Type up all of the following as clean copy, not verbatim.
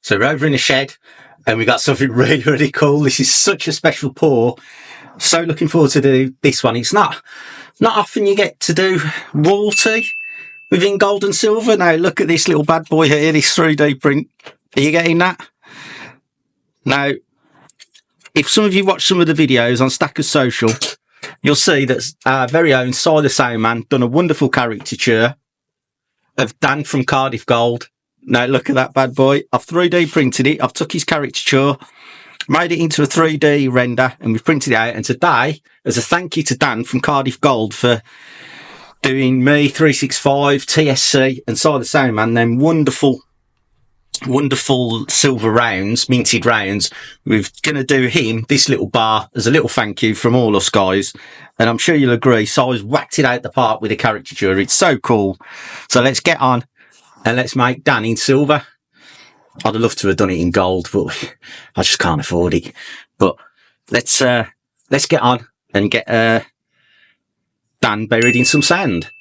So we're over in the shed and we got something really, really cool. This is such a special pour. So looking forward to do this one. It's not often you get to do royalty within gold and silver. Now look at this little bad boy here, this 3D print. Are you getting that? Now, if some of you watch some of the videos on Stackers Social, you'll see that our very own Si the Soundman done a wonderful caricature of Dan from Cardiff Gold. Now look at that bad boy. I've 3D printed it. I've took his caricature, made it into a 3D render, and we've printed it out. And today, as a thank you to Dan from Cardiff Gold for doing me, 365, TSC, and Si the Soundman, them wonderful silver rounds, minted rounds, we're going to do him this little bar as a little thank you from all us guys. And I'm sure you'll agree, Si's whacked it out the park with a caricature. It's so cool. So let's get on and let's make Dan in silver. I'd have loved to have done it in gold, but I just can't afford it. But let's get on and get Dan buried in some sand.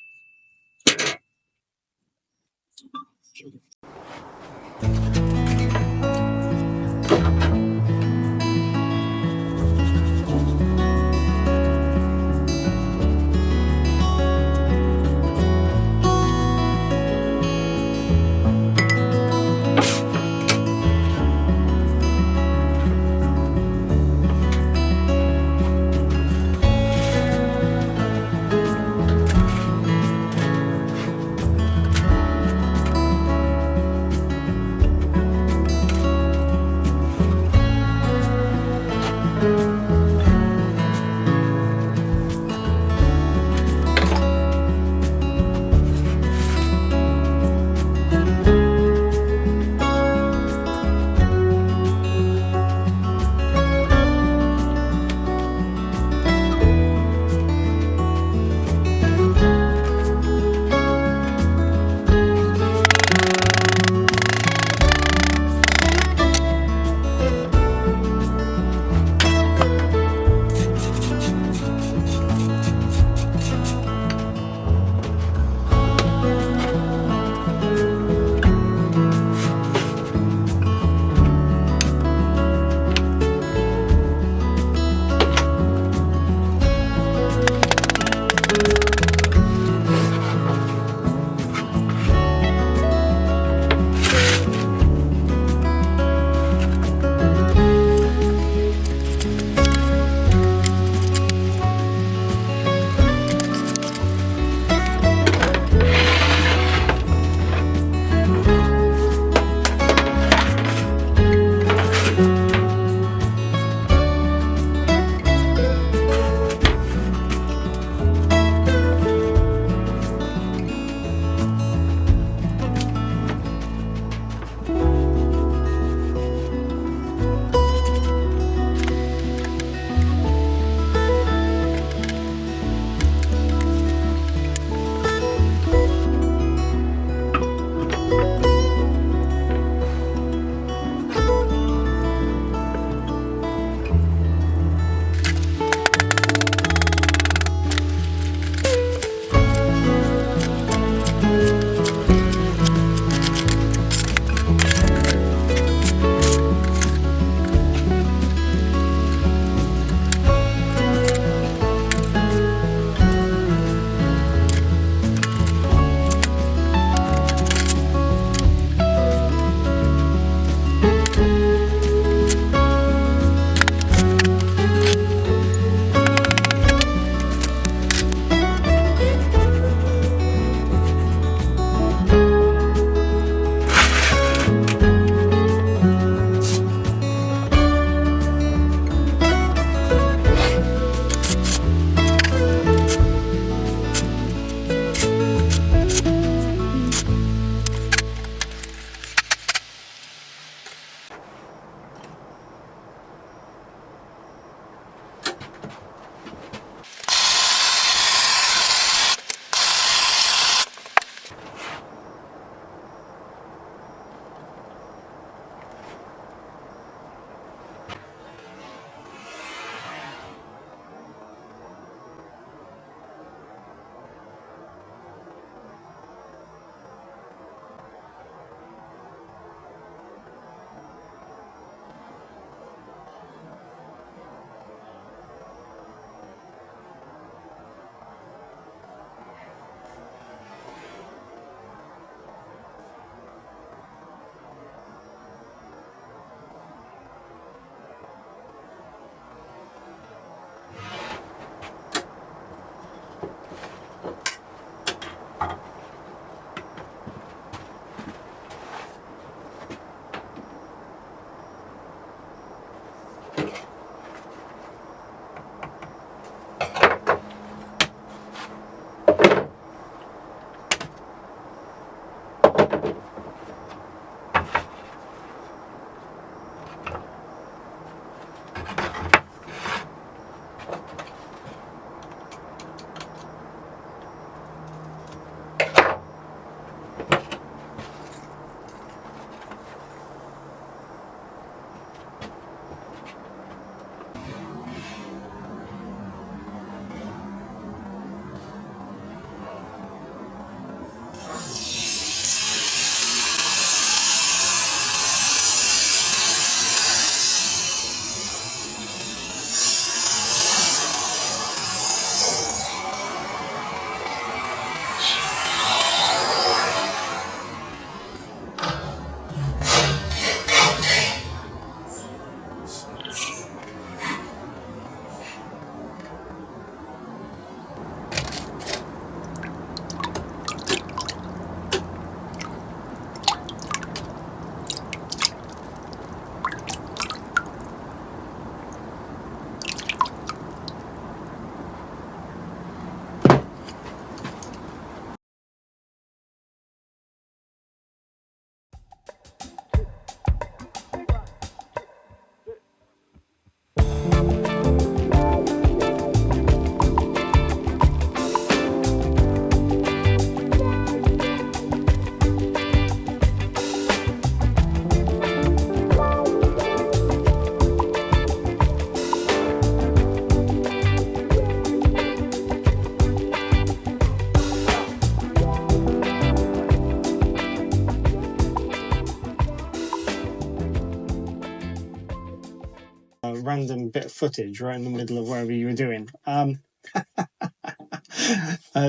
a random bit of footage right in the middle of wherever you were doing.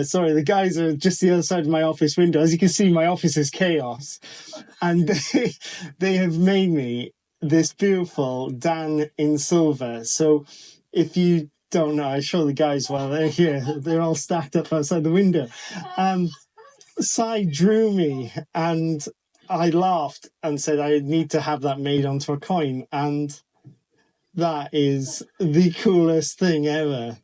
Sorry, the guys are just the other side of my office window. As you can see, my office is chaos, and they have made me this beautiful Dan in silver. So if you don't know, I show the guys while they're here. They're all stacked up outside the window. Si drew me, and I laughed and said I need to have that made onto a coin, and that is the coolest thing ever.